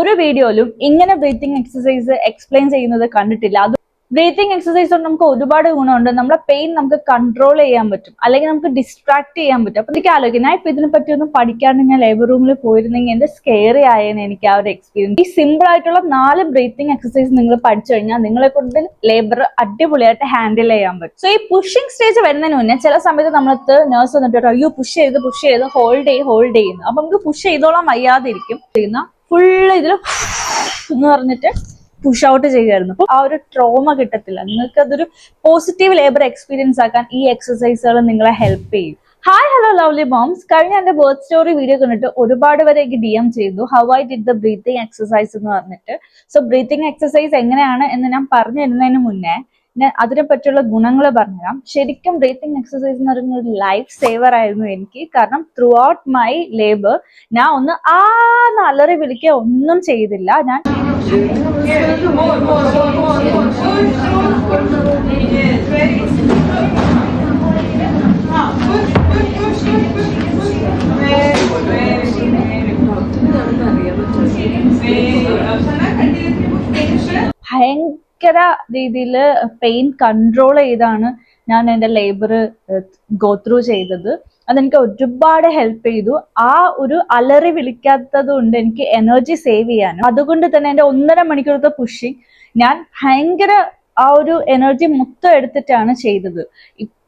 ഒരു വീഡിയോയിലും ഇങ്ങനെ ബ്രീത്തിങ് എക്സസൈസ് എക്സ്പ്ലെയിൻ ചെയ്യുന്നത് കണ്ടിട്ടില്ല. അത് ബ്രീത്തിങ് എക്സസൈസ് കൊണ്ട് നമുക്ക് ഒരുപാട് ഗുണമുണ്ട്. നമ്മുടെ പെയിൻ നമുക്ക് കൺട്രോൾ ചെയ്യാൻ പറ്റും, അല്ലെങ്കിൽ നമുക്ക് ഡിസ്ട്രാക്ട് ചെയ്യാൻ പറ്റും. അപ്പൊ എനിക്ക് ആലോചിക്കും, ഞാൻ ഇപ്പൊ ഇതിനെ പറ്റി ഒന്നും പഠിക്കാണ്ട് ഞാൻ ലേബർ റൂമിൽ പോയിരുന്നെങ്കിൽ എന്ത് സ്കെയറി ആയെന്ന് എനിക്ക് ആ ഒരു എക്സ്പീരിയൻസ്. ഈ സിമ്പിൾ ആയിട്ടുള്ള 4 ബ്രീത്തിങ് എക്സസൈസ് നിങ്ങൾ പഠിച്ചു കഴിഞ്ഞാൽ നിങ്ങളെ കൊണ്ട് ലേബർ അടിപൊളിയായിട്ട് ഹാൻഡിൽ ചെയ്യാൻ പറ്റും. സോ ഈ പുഷിംഗ് സ്റ്റേജ് വരുന്നതിന് മുന്നേ ചില സമയത്ത് നമ്മളത്ത് നേഴ്സ് വന്നിട്ട് അയ്യോ പുഷ് ചെയ്ത് ഹോൾഡ് ചെയ്യുന്നു. അപ്പൊ നമുക്ക് പുഷ് ചെയ്തോളാം വയ്യാതിരിക്കും ചെയ്യുന്ന ഫുള്ള് ഇതിൽ എന്ന് പറഞ്ഞിട്ട് പുഷ് ഔട്ട് ചെയ്യുമായിരുന്നു. അപ്പൊ ആ ഒരു ട്രോമ കിട്ടത്തില്ല. നിങ്ങൾക്ക് അതൊരു പോസിറ്റീവ് ലേബർ എക്സ്പീരിയൻസ് ആക്കാൻ ഈ എക്സസൈസുകൾ നിങ്ങളെ ഹെൽപ്പ് ചെയ്യും. ഹായ് ഹലോ ലവ്ലി ബോംസ്, കഴിഞ്ഞ എന്റെ ബർത്ത് സ്റ്റോറി വീഡിയോ കണ്ടിട്ട് ഒരുപാട് പേരെ എനിക്ക് DM ചെയ്തു how I did the breathing exercise എന്ന് പറഞ്ഞിട്ട്. സോ ബ്രീത്തിങ് എക്സസൈസ് എങ്ങനെയാണ് എന്ന് ഞാൻ പറഞ്ഞു തരുന്നതിന് മുന്നേ ഞാൻ അതിനെ പറ്റിയുള്ള ഗുണങ്ങൾ പറഞ്ഞുതരാം. ശരിക്കും ബ്രീത്തിങ് എക്സസൈസ് എന്ന് പറയുന്ന ഒരു ലൈഫ് സേവർ ആയിരുന്നു എനിക്ക്. കാരണം ത്രൂ ഔട്ട് മൈ ലേബർ ഞാൻ ഒന്ന് അലറി വിളിക്കുക ഒന്നും ചെയ്തില്ല. ഞാൻ ഭയങ്കര രീതിയിൽ പെയിൻ കൺട്രോൾ ചെയ്താണ് ഞാൻ എൻ്റെ ലേബർ ഗോ ത്രൂ ചെയ്തത്. അതെനിക്ക് ഒരുപാട് ഹെൽപ്പ് ചെയ്തു. ആ ഒരു അലറി വിളിക്കാത്തത് കൊണ്ട് എനിക്ക് എനർജി സേവ് ചെയ്യാനും, അതുകൊണ്ട് തന്നെ എൻ്റെ 1.5 മണിക്കൂറത്തെ പുഷിങ് ഞാൻ ഭയങ്കര ആ ഒരു എനർജി മൊത്തം എടുത്തിട്ടാണ് ചെയ്തത്.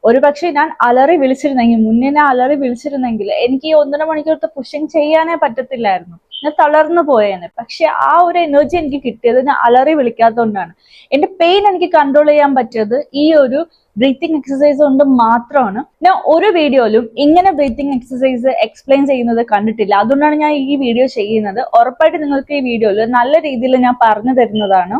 ഒരു പക്ഷെ ഞാൻ അലറി വിളിച്ചിരുന്നെങ്കിൽ എനിക്ക് ഈ 1.5 മണിക്കൂറത്തെ പുഷിങ് ചെയ്യാനേ പറ്റത്തില്ലായിരുന്നു. ഞാൻ തളർന്നു പോയേനെ. പക്ഷെ ആ ഒരു എനർജി എനിക്ക് കിട്ടിയത് ഞാൻ അലറി വിളിക്കാത്തതുകൊണ്ടാണ്. എന്റെ പെയിൻ എനിക്ക് കൺട്രോൾ ചെയ്യാൻ പറ്റിയത് ഈ ഒരു ബ്രീത്തിങ് എക്സസൈസ് കൊണ്ട് മാത്രമാണ്. ഞാൻ ഒരു വീഡിയോയിലും ഇങ്ങനെ ബ്രീത്തിങ് എക്സസൈസ് എക്സ്പ്ലെയിൻ ചെയ്യുന്നത് കണ്ടിട്ടില്ല. അതുകൊണ്ടാണ് ഞാൻ ഈ വീഡിയോ ചെയ്യുന്നത്. ഉറപ്പായിട്ട് നിങ്ങൾക്ക് ഈ വീഡിയോയിൽ നല്ല രീതിയിൽ ഞാൻ പറഞ്ഞു തരുന്നതാണ്.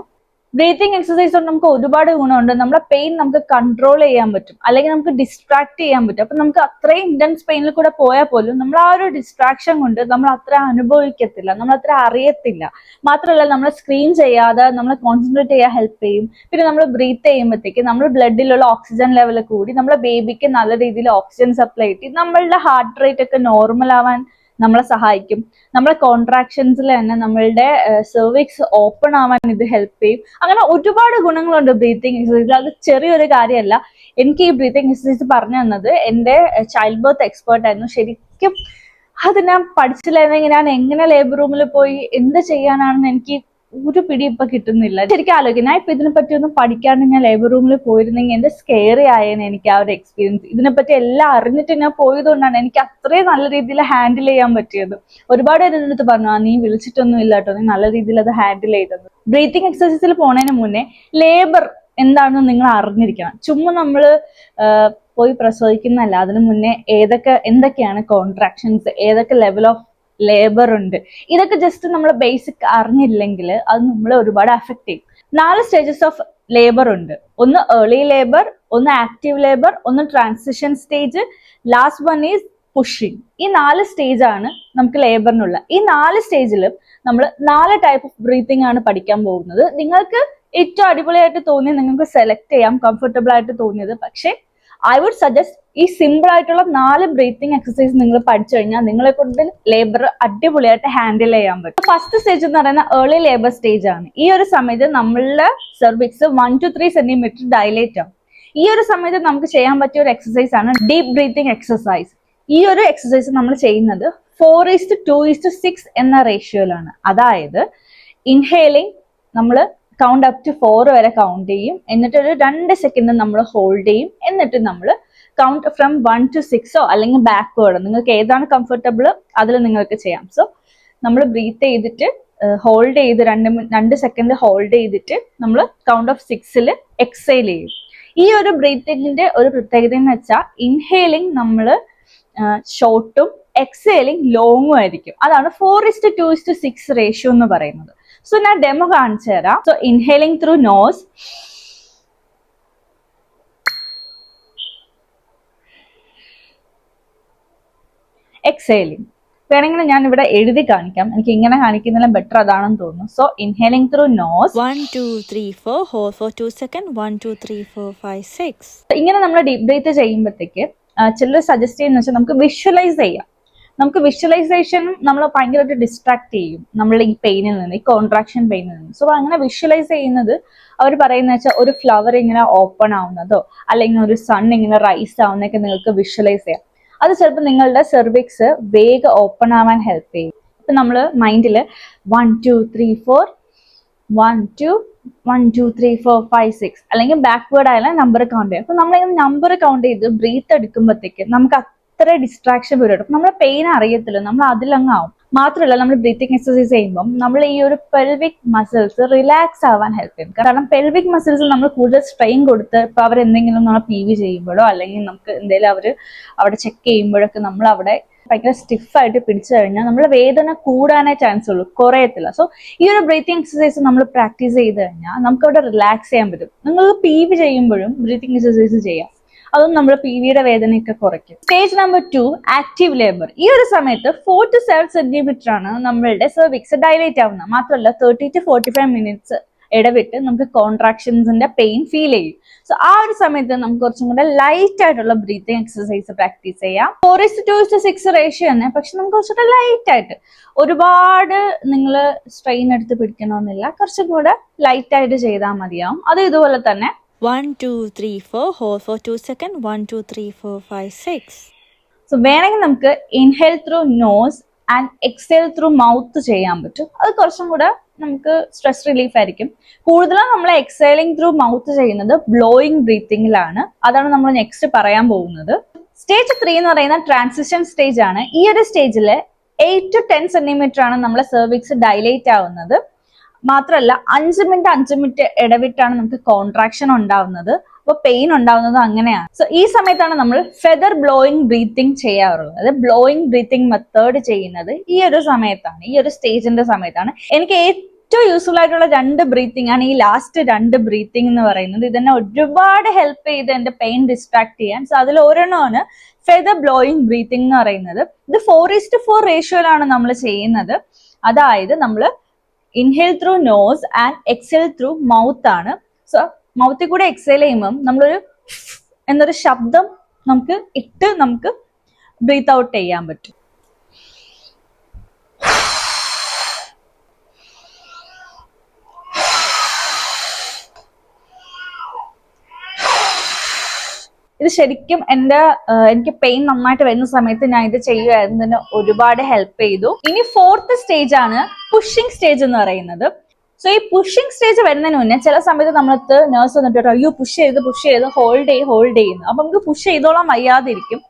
ബ്രീത്തിങ് എക്സസൈസ് കൊണ്ട് നമുക്ക് ഒരുപാട് ഗുണമുണ്ട്. നമ്മുടെ പെയിൻ നമുക്ക് കൺട്രോൾ ചെയ്യാൻ പറ്റും, അല്ലെങ്കിൽ നമുക്ക് ഡിസ്ട്രാക്ട് ചെയ്യാൻ പറ്റും. അപ്പൊ നമുക്ക് അത്രയും ഇന്റൻസ് പെയിനിൽ കൂടെ പോയാൽ പോലും നമ്മൾ ആ ഒരു ഡിസ്ട്രാക്ഷൻ കൊണ്ട് നമ്മൾ അത്ര അനുഭവിക്കത്തില്ല, നമ്മൾ അത്ര അറിയത്തില്ല. മാത്രമല്ല നമ്മൾ സ്ക്രീൻ ചെയ്യാതെ നമ്മൾ കോൺസെൻട്രേറ്റ് ചെയ്യാൻ ഹെൽപ്പ് ചെയ്യും. പിന്നെ നമ്മൾ ബ്രീത്ത് ചെയ്യുമ്പോഴത്തേക്ക് നമ്മുടെ ബ്ലഡിലുള്ള ഓക്സിജൻ ലെവൽ കൂടി നമ്മളെ ബേബിക്ക് നല്ല രീതിയിൽ ഓക്സിജൻ സപ്ലൈ കിട്ടി നമ്മളുടെ ഹാർട്ട് റേറ്റ് ഒക്കെ നോർമൽ ആവാൻ നമ്മളെ സഹായിക്കും. നമ്മളെ കോൺട്രാക്ഷൻസിൽ തന്നെ നമ്മളുടെ സെർവിക്സ് ഓപ്പൺ ആവാൻ ഇത് ഹെൽപ്പ് ചെയ്യും. അങ്ങനെ ഒരുപാട് ഗുണങ്ങളുണ്ട് ബ്രീത്തിങ് എക്സസൈസിൽ. അത് ചെറിയൊരു കാര്യമല്ല. എനിക്ക് ഈ ബ്രീത്തിങ് എക്സസൈസ് പറഞ്ഞു തന്നത് എൻ്റെ ചൈൽഡ് ബർത്ത് എക്സ്പേർട്ട് ആയിരുന്നു. ശരിക്കും അത് ഞാൻ പഠിച്ചില്ലായിരുന്നെങ്കിൽ ഞാൻ എങ്ങനെ ലേബർ റൂമിൽ പോയി എന്ത് ചെയ്യാനാണെന്ന് എനിക്ക് ഒരു പിടി ഇപ്പൊ കിട്ടുന്നില്ല. ശരിക്കും ആലോചിക്കും, ഞാൻ ഇപ്പൊ ഇതിനെ പറ്റി ഒന്നും പഠിക്കാണ്ട് ഞാൻ ലേബർ റൂമിൽ പോയിരുന്നെങ്കിൽ എന്ത് സ്കെയറി ആയെന്ന് എനിക്ക് ആ ഒരു എക്സ്പീരിയൻസ്. ഇതിനെപ്പറ്റി എല്ലാം അറിഞ്ഞിട്ട് ഞാൻ പോയതുകൊണ്ടാണ് എനിക്ക് അത്രയും നല്ല രീതിയിൽ ഹാൻഡിൽ ചെയ്യാൻ പറ്റിയത്. ഒരുപാട് പേര് എൻ്റെ അടുത്ത് പറഞ്ഞു നീ വിളിച്ചിട്ടൊന്നും ഇല്ല കേട്ടോ, നീ നല്ല രീതിയിൽ അത് ഹാൻഡിൽ ചെയ്തത്. ബ്രീത്തിങ് എക്സസൈസിൽ പോണതിന് മുന്നേ ലേബർ എന്താണെന്ന് നിങ്ങൾ അറിഞ്ഞിരിക്കണം. ചുമ്മാ നമ്മള് പോയി പ്രസവിക്കുന്നല്ല, അതിനു മുന്നേ എന്തൊക്കെയാണ് കോൺട്രാക്ഷൻസ്, ഏതൊക്കെ ലെവൽ ഓഫ് ലേബർ ഉണ്ട്, ഇതൊക്കെ ജസ്റ്റ് നമ്മൾ ബേസിക് അറിഞ്ഞില്ലെങ്കിൽ അത് നമ്മളെ ഒരുപാട് അഫക്ട് ചെയ്യും. 4 സ്റ്റേജസ് ഓഫ് ലേബർ ഉണ്ട്. ഒന്ന് ഏർലി ലേബർ, ഒന്ന് ആക്റ്റീവ് ലേബർ, ഒന്ന് transition stage, last one is pushing. ഈ 4 സ്റ്റേജ് ആണ് നമുക്ക് ലേബറിനുള്ള. ഈ 4 സ്റ്റേജിലും നമ്മൾ 4 ടൈപ്പ് ഓഫ് ബ്രീത്തിങ് ആണ് പഠിക്കാൻ പോകുന്നത്. നിങ്ങൾക്ക് ഏറ്റവും അടിപൊളിയായിട്ട് തോന്നിയത് നിങ്ങൾക്ക് സെലക്ട് ചെയ്യാം, കംഫർട്ടബിൾ ആയിട്ട് തോന്നിയത്. പക്ഷെ ഐ വുഡ് സജസ്റ്റ് ഈ സിമ്പിൾ ആയിട്ടുള്ള 4 ബ്രീത്തിങ് എക്സസൈസ് നിങ്ങൾ പഠിച്ചു കഴിഞ്ഞാൽ നിങ്ങളെ കൊണ്ട് ലേബർ അടിപൊളിയായിട്ട് ഹാൻഡിൽ ചെയ്യാൻ പറ്റും. ഫസ്റ്റ് സ്റ്റേജ് എന്ന് പറയുന്ന ഏർലി ലേബർ സ്റ്റേജ് ആണ്. ഈ ഒരു സമയത്ത് നമ്മളുടെ സെർവിക്സ് 1 to 3 സെന്റിമീറ്റർ ഡയലേറ്റ് ആവും. ഈ ഒരു സമയത്ത് നമുക്ക് ചെയ്യാൻ പറ്റിയ ഒരു എക്സസൈസ് ആണ് ഡീപ് ബ്രീത്തിങ് എക്സസൈസ്. ഈ ഒരു എക്സസൈസ് നമ്മൾ ചെയ്യുന്നത് 4:2:6 എന്ന റേഷ്യോയിലാണ്. അതായത് ഇൻഹേലിംഗ് നമ്മൾ കൗണ്ട് അപ് ടു 4 വരെ കൗണ്ട് ചെയ്യും, എന്നിട്ട് ഒരു 2 സെക്കൻഡ് നമ്മൾ ഹോൾഡ് ചെയ്യും, എന്നിട്ട് നമ്മൾ കൗണ്ട് ഫ്രം 1 to 6 അല്ലെങ്കിൽ ബാക്ക്വേർഡ്, നിങ്ങൾക്ക് ഏതാണ് കംഫർട്ടബിൾ അതിൽ നിങ്ങൾക്ക് ചെയ്യാം. സോ നമ്മൾ ബ്രീത്ത് ചെയ്തിട്ട് ഹോൾഡ് ചെയ്ത് 2 സെക്കൻഡ് ഹോൾഡ് ചെയ്തിട്ട് നമ്മൾ കൗണ്ട് ഓഫ് 6 എക്സൈൽ ചെയ്യും. ഈ ഒരു ബ്രീത്തിങ്ങിന്റെ ഒരു പ്രത്യേകത എന്ന് വെച്ചാൽ ഇൻഹേലിംഗ് നമ്മൾ ഷോർട്ടും എക്സേലിംഗ് ലോങ്ങും ആയിരിക്കും. അതാണ് 4:2:6 റേഷ്യോ എന്ന് പറയുന്നത്. സോ ഞാൻ ഡെമോ കാണിച്ചു തരാം. So inhaling through nose, exhaling. വേണമെങ്കിൽ ഞാൻ ഇവിടെ എഴുതി കാണിക്കാം, എനിക്ക് ഇങ്ങനെ കാണിക്കുന്നതിലും ബെറ്റർ അതാണെന്ന് തോന്നുന്നു. So inhaling through nose 1 2 3 4 hold for 2 seconds 1 2 3 4 5 6. ഇങ്ങനെ നമ്മൾ ഡീപ് ബ്രീത്ത് ചെയ്യുമ്പോഴത്തേക്ക് ചിലർ സജസ്റ്റ് ചെയ്യുന്ന വെച്ചാൽ നമുക്ക് വിഷ്വലൈസ് ചെയ്യാം. നമുക്ക് വിഷ്വലൈസേഷനും നമ്മൾ ഭയങ്കരമായിട്ട് ഡിസ്ട്രാക്ട് ചെയ്യും നമ്മളുടെ ഈ പെയിനിൽ നിന്ന്, ഈ കോൺട്രാക്ഷൻ പെയിനിൽ നിന്ന്. സോ അങ്ങനെ വിഷ്വലൈസ് ചെയ്യുന്നത് അവർ പറയുന്ന വെച്ചാൽ ഒരു ഫ്ലവർ ഇങ്ങനെ ഓപ്പൺ ആവുന്നതോ അല്ലെങ്കിൽ ഒരു സൺ ഇങ്ങനെ റൈസ് ആവുന്നതൊക്കെ നിങ്ങൾക്ക് വിഷ്വലൈസ് ചെയ്യാം. അത് ചിലപ്പോൾ നിങ്ങളുടെ സെർവിക്സ് വേഗം ഓപ്പൺ ആവാൻ ഹെൽപ്പ് ചെയ്യും. ഇപ്പൊ നമ്മൾ മൈൻഡിൽ 1 2 3 4 1 2 1 2 3 4 5 6 അല്ലെങ്കിൽ ബാക്ക്വേർഡ് ആയാലും നമ്പർ കൗണ്ട് ചെയ്യാം. അപ്പൊ നമ്മൾ നമ്പർ കൗണ്ട് ചെയ്ത് ബ്രീത്ത് എടുക്കുമ്പോഴത്തേക്ക് നമുക്ക് അത്ര ഡിസ്ട്രാക്ഷൻ വരും. അപ്പൊ നമ്മുടെ പെയിൻ അറിയത്തില്ല, നമ്മൾ അതിലങ്ങ് ആവും. മാത്രമല്ല നമ്മൾ ബ്രീത്തിങ് എക്സസൈസ് ചെയ്യുമ്പോൾ നമ്മൾ ഈ ഒരു പെൽവിക് മസിൽസ് റിലാക്സ് ആവാൻ ഹെൽപ്പ് ചെയ്യും. കാരണം പെൽവിക് മസിൽസ് നമ്മൾ കൂടുതൽ സ്ട്രെയിൻ കൊടുത്ത് ഇപ്പൊ അവർ എന്തെങ്കിലും നമ്മൾ PV ചെയ്യുമ്പോഴോ അല്ലെങ്കിൽ നമുക്ക് എന്തെങ്കിലും അവർ അവിടെ ചെക്ക് ചെയ്യുമ്പോഴൊക്കെ നമ്മൾ അവിടെ ഭയങ്കര സ്റ്റിഫായിട്ട് പിടിച്ചു കഴിഞ്ഞാൽ നമ്മൾ വേദന കൂടാനേ ചാൻസ് ഉള്ളൂ, കുറയത്തില്ല. സോ ഈ ഒരു ബ്രീത്തിങ് എക്സസൈസ് നമ്മൾ പ്രാക്ടീസ് ചെയ്ത് കഴിഞ്ഞാൽ നമുക്ക് അവിടെ റിലാക്സ് ചെയ്യാൻ പറ്റും. നിങ്ങൾക്ക് PV ചെയ്യുമ്പോഴും ബ്രീത്തിങ് എക്സസൈസ് ചെയ്യാം, അതും നമ്മൾ PVയുടെ വേദനയൊക്കെ കുറയ്ക്കും. Stage number 2 active labour. ഈ ഒരു സമയത്ത് 4 to 7 സെന്റിമീറ്റർ ആണ് നമ്മളുടെ സെർവിക്സ് ഡയലേറ്റ് ആവുന്നത്. മാത്രമല്ല 30 to 45 മിനിറ്റ്സ് ഇടവിട്ട് നമുക്ക് കോൺട്രാക്ഷൻസിന്റെ പെയിൻ ഫീൽ ചെയ്യും. സോ ആ ഒരു സമയത്ത് നമുക്ക് കുറച്ചും കൂടെ ലൈറ്റ് ആയിട്ടുള്ള ബ്രീത്തിങ് എക്സസൈസ് പ്രാക്ടീസ് ചെയ്യാം. 4:2:6 റേഷ്യോ തന്നെ, പക്ഷെ നമുക്ക് കുറച്ചുകൂടെ ലൈറ്റ് ആയിട്ട്, ഒരുപാട് നിങ്ങൾ സ്ട്രെയിൻ എടുത്ത് പിടിക്കണമെന്നില്ല, കുറച്ചും കൂടെ ലൈറ്റ് ആയിട്ട് ചെയ്താൽ മതിയാവും. അത് ഇതുപോലെ തന്നെ 1 2 3 4 hold for 2 seconds 1 2 3 4 5 6. സോ വേണമെങ്കിൽ നമുക്ക് inhale through nose and exhale through mouth ചെയ്യാൻ പറ്റും. അത് കുറച്ചും കൂടെ നമുക്ക് സ്ട്രെസ് റിലീഫ് ആയിരിക്കും. കൂടുതലും നമ്മൾ എക്സേലിംഗ് ത്രൂ മൗത്ത് ചെയ്യുന്നത് ബ്ലോയിങ് ബ്രീത്തിങ്ങിലാണ്. അതാണ് നമ്മൾ നെക്സ്റ്റ് പറയാൻ പോകുന്നത്. സ്റ്റേജ് 3 എന്ന് പറയുന്ന ട്രാൻസിഷൻ സ്റ്റേജ് ആണ്. ഈ ഒരു സ്റ്റേജിൽ 8 to 10 സെന്റിമീറ്റർ ആണ് നമ്മളെ സെർവിക്സ് ഡയലേറ്റ് ആവുന്നത്. മാത്രമല്ല 5 മിനിറ്റ് ഇടവിട്ടാണ് നമുക്ക് കോൺട്രാക്ഷൻ ഉണ്ടാവുന്നത്. അപ്പൊ പെയിൻ ഉണ്ടാവുന്നത് അങ്ങനെയാണ്. സോ ഈ സമയത്താണ് നമ്മൾ ഫെദർ ബ്ലോയിങ് ബ്രീത്തിങ് ചെയ്യാറുള്ളത്. അത് ബ്ലോയിങ് ബ്രീത്തിങ് മെത്തേഡ് ചെയ്യുന്നത് ഈ ഒരു സമയത്താണ്, ഈ ഒരു സ്റ്റേജിന്റെ സമയത്താണ്. എനിക്ക് ഏറ്റവും യൂസ്ഫുൾ ആയിട്ടുള്ള 2 ബ്രീത്തിങ് ആണ് ഈ ലാസ്റ്റ് 2 ബ്രീത്തിങ് എന്ന് പറയുന്നത്. ഇതെന്നെ ഒരുപാട് ഹെൽപ്പ് ചെയ്ത് എന്റെ പെയിൻ ഡിസ്ട്രാക്ട് ചെയ്യാൻ. സോ അതിൽ ഒരെണ്ണമാണ് ഫെദർ ബ്ലോയിങ് ബ്രീത്തിങ് എന്ന് പറയുന്നത്. ഇത് 4:4 റേഷ്യോയിലാണ് നമ്മൾ ചെയ്യുന്നത്. അതായത് നമ്മൾ inhale through nose and exhale through mouth ആണ്. സോ മൗത്തിൽ കൂടെ എക്സേൽ ചെയ്യുമ്പം നമ്മളൊരു എന്നൊരു ശബ്ദം നമുക്ക് ഇട്ട് നമുക്ക് ബ്രീത്ത് ഔട്ട് ചെയ്യാൻ പറ്റും. ഇത് ശരിക്കും എനിക്ക് പെയിൻ നന്നായിട്ട് വരുന്ന സമയത്ത് ഞാൻ ഇത് ചെയ്യുമായിരുന്നു, തന്നെ ഒരുപാട് ഹെൽപ്പ് ചെയ്തു. ഇനി 4th സ്റ്റേജ് ആണ് പുഷിംഗ് സ്റ്റേജ് എന്ന് പറയുന്നത്. സോ ഈ പുഷിംഗ് സ്റ്റേജ് വരുന്നതിന് മുന്നേ ചില സമയത്ത് നമ്മളത്ത് നേഴ്സ് വന്നിട്ട് അയ്യോ പുഷ് ചെയ്ത് ഹോൾഡ് ചെയ്യുന്നു. അപ്പൊ നമുക്ക് പുഷ് ചെയ്തോളാൻ വയ്യാതിരിക്കും.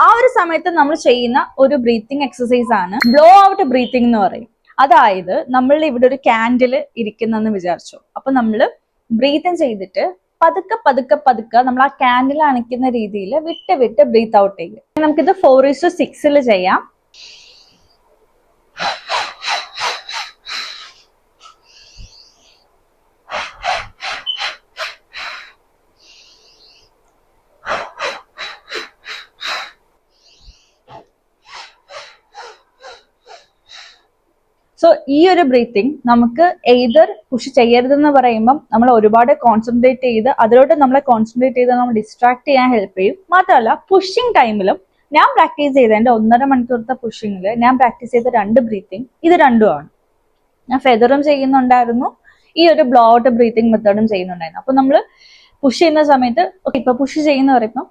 ആ ഒരു സമയത്ത് നമ്മൾ ചെയ്യുന്ന ഒരു ബ്രീത്തിങ് എക്സസൈസ് ആണ് ബ്ലോ ഔട്ട് ബ്രീത്തിങ് എന്ന് പറയും. അതായത് നമ്മൾ ഇവിടെ ഒരു ക്യാൻഡിൽ ഇരിക്കുന്നെന്ന് വിചാരിച്ചു. അപ്പൊ നമ്മൾ ബ്രീത്തിങ് ചെയ്തിട്ട് പതുക്കെ നമ്മൾ ആ ക്യാൻഡിൽ അണയ്ക്കുന്ന രീതിയിൽ വിട്ട് ബ്രീത്ത് ഔട്ട് ചെയ്യും. നമുക്കിത് 4:6 ചെയ്യാം. സോ ഈ ഒരു ബ്രീത്തിങ് നമുക്ക് എയ്തർ പുഷ് ചെയ്യരുതെന്ന് പറയുമ്പം നമ്മൾ ഒരുപാട് കോൺസെൻട്രേറ്റ് ചെയ്ത് അതിലോട്ട് നമ്മളെ കോൺസെൻട്രേറ്റ് ചെയ്ത് നമ്മൾ ഡിസ്ട്രാക്ട് ചെയ്യാൻ ഹെൽപ്പ് ചെയ്യും. മാത്രമല്ല പുഷിംഗ് ടൈമിലും ഞാൻ പ്രാക്ടീസ് ചെയ്ത എൻ്റെ 1.5 മണിക്കൂറത്തെ പുഷിങ്ങിൽ ഞാൻ പ്രാക്ടീസ് ചെയ്ത 2 ബ്രീത്തിങ് ഇത് രണ്ടുമാണ്. ഞാൻ ഫെദറും ചെയ്യുന്നുണ്ടായിരുന്നു, ഈ ഒരു ബ്ലോ ഔട്ട് ബ്രീത്തിങ് മെത്തേഡും ചെയ്യുന്നുണ്ടായിരുന്നു. അപ്പൊ നമ്മൾ പുഷ് ചെയ്യുന്ന സമയത്ത് ഇപ്പൊ പുഷ് ചെയ്യുന്ന പറയുമ്പോൾ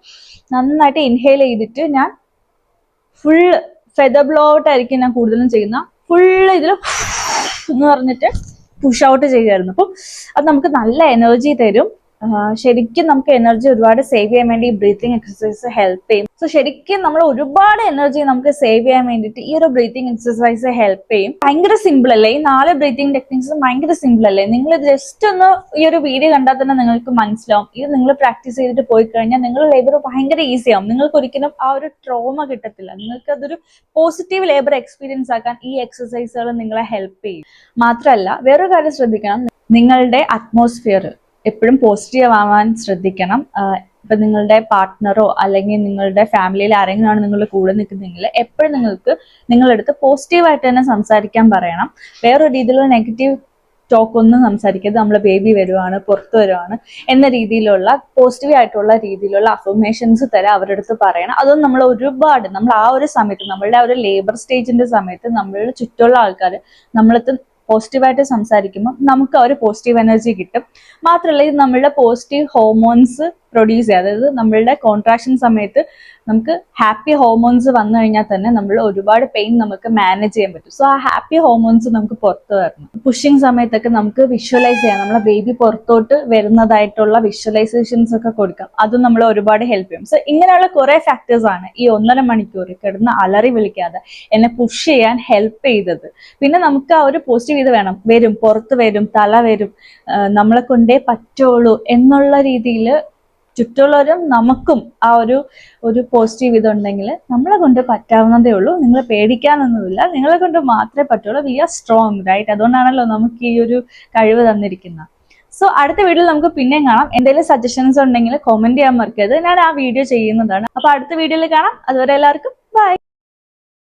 നന്നായിട്ട് ഇൻഹേൽ ചെയ്തിട്ട് ഞാൻ ഫുൾ ഫെദർ ബ്ലോ ഔട്ട് ആയിരിക്കും ഞാൻ കൂടുതലും ചെയ്യുന്ന. ഫുള്ള് ഇതിൽ എന്ന് പറഞ്ഞിട്ട് പുഷ് ഔട്ട് ചെയ്യുമായിരുന്നു. അപ്പം അത് നമുക്ക് നല്ല എനർജി തരും. ശരിക്കും നമുക്ക് എനർജി ഒരുപാട് സേവ് ചെയ്യാൻ വേണ്ടി ഈ ബ്രീത്തിങ് എക്സസൈസ് ഹെൽപ്പ് ചെയ്യും. സോ ശരിക്കും നമ്മൾ ഒരുപാട് എനർജി നമുക്ക് സേവ് ചെയ്യാൻ വേണ്ടിയിട്ട് ഈ ഒരു ബ്രീത്തിങ് എക്സസൈസ് ഹെൽപ്പ് ചെയ്യും. ഭയങ്കര സിമ്പിൾ അല്ലേ? ഈ 4 ബ്രീത്തിങ് ടെക്നിക്സ് ഭയങ്കര സിമ്പിൾ അല്ലേ? നിങ്ങൾ ജസ്റ്റ് ഒന്ന് ഈ ഒരു വീഡിയോ കണ്ടാൽ തന്നെ നിങ്ങൾക്ക് മനസ്സിലാവും. ഇത് നിങ്ങൾ പ്രാക്ടീസ് ചെയ്തിട്ട് പോയി കഴിഞ്ഞാൽ നിങ്ങളുടെ ലേബർ ഭയങ്കര ഈസി ആവും. നിങ്ങൾക്ക് ഒരിക്കലും ആ ഒരു ട്രോമ കിട്ടത്തില്ല. നിങ്ങൾക്ക് അതൊരു പോസിറ്റീവ് ലേബർ എക്സ്പീരിയൻസ് ആക്കാൻ ഈ എക്സസൈസുകൾ നിങ്ങളെ ഹെൽപ്പ് ചെയ്യും. മാത്രമല്ല വേറൊരു കാര്യം ശ്രദ്ധിക്കണം, നിങ്ങളുടെ അറ്റ്മോസ്ഫിയർ എപ്പോഴും പോസിറ്റീവ് ആവാൻ ശ്രദ്ധിക്കണം. ഇപ്പൊ നിങ്ങളുടെ പാർട്ട്ണറോ അല്ലെങ്കിൽ നിങ്ങളുടെ ഫാമിലിയിൽ ആരെങ്കിലും ആണ് നിങ്ങളുടെ കൂടെ നിൽക്കുന്നെങ്കിൽ എപ്പോഴും നിങ്ങളുടെ അടുത്ത് പോസിറ്റീവായിട്ട് തന്നെ സംസാരിക്കാൻ പറയണം. വേറൊരു രീതിയിലുള്ള നെഗറ്റീവ് ടോക്ക് ഒന്നും സംസാരിക്കരുത്, നമ്മളെ ബേബി വരുവാണ്, പുറത്ത് വരുവാണ് എന്ന രീതിയിലുള്ള പോസിറ്റീവ് ആയിട്ടുള്ള രീതിയിലുള്ള അഫർമേഷൻസ് തരാം, അവരുടെ അടുത്ത് പറയണം. അതൊന്നും നമ്മൾ ഒരുപാട് നമ്മൾ ആ ഒരു സമയത്ത് നമ്മളുടെ ആ ഒരു ലേബർ സ്റ്റേജിന്റെ സമയത്ത് നമ്മളുടെ ചുറ്റുമുള്ള ആൾക്കാർ നമ്മളടുത്ത് പോസിറ്റീവായിട്ട് സംസാരിക്കുമ്പോൾ നമുക്ക് ആ ഒരു പോസിറ്റീവ് എനർജി കിട്ടും. മാത്രമല്ല ഇത് നമ്മളുടെ പോസിറ്റീവ് ഹോർമോൺസ് പ്രൊഡ്യൂസ് ചെയ്യുക. അതായത് നമ്മളുടെ കോൺട്രാക്ഷൻ സമയത്ത് നമുക്ക് ഹാപ്പി ഹോർമോൺസ് വന്നു കഴിഞ്ഞാൽ തന്നെ നമ്മൾ ഒരുപാട് പെയിൻ നമുക്ക് മാനേജ് ചെയ്യാൻ പറ്റും. സോ ആ ഹാപ്പി ഹോർമോൺസ് നമുക്ക് പുറത്ത് വരണം. പുഷിങ് സമയത്തൊക്കെ നമുക്ക് വിഷ്വലൈസ് ചെയ്യാം, നമ്മളെ ബേബി പുറത്തോട്ട് വരുന്നതായിട്ടുള്ള വിഷ്വലൈസേഷൻസ് ഒക്കെ കൊടുക്കാം. അതും നമ്മൾ ഒരുപാട് ഹെൽപ്പ് ചെയ്യും. സോ ഇങ്ങനെയുള്ള കുറെ ഫാക്ടേഴ്സ് ആണ് ഈ 1.5 മണിക്കൂർ കിടന്ന് അലറി വിളിക്കാതെ എന്നെ പുഷ് ചെയ്യാൻ ഹെൽപ്പ് ചെയ്തത്. പിന്നെ നമുക്ക് ആ ഒരു പോസിറ്റീവ് ഇത് വരും, പുറത്ത് വരും, തല വരും, നമ്മളെ കൊണ്ടേ പറ്റുള്ളൂ എന്നുള്ള രീതിയിൽ ചുറ്റുള്ളവരും നമുക്കും ആ ഒരു പോസിറ്റീവ് ഇതുണ്ടെങ്കിൽ നമ്മളെ കൊണ്ട് പറ്റാവുന്നതേ ഉള്ളൂ. നിങ്ങൾ പേടിക്കാനൊന്നുമില്ല, നിങ്ങളെ കൊണ്ട് മാത്രമേ പറ്റുള്ളൂ. We are strong, right? അതുകൊണ്ടാണല്ലോ നമുക്ക് ഈ ഒരു കഴിവ് തന്നിരിക്കുന്നത്. സോ അടുത്ത വീഡിയോയിൽ നമുക്ക് പിന്നെയും കാണാം. എന്തെങ്കിലും സജഷൻസ് ഉണ്ടെങ്കിൽ കോമെന്റ് ചെയ്യാൻ മറക്കരുത്, ഞാൻ ആ വീഡിയോ ചെയ്യുന്നതാണ്. അപ്പൊ അടുത്ത വീഡിയോയിൽ കാണാം. അതുവരെ എല്ലാവർക്കും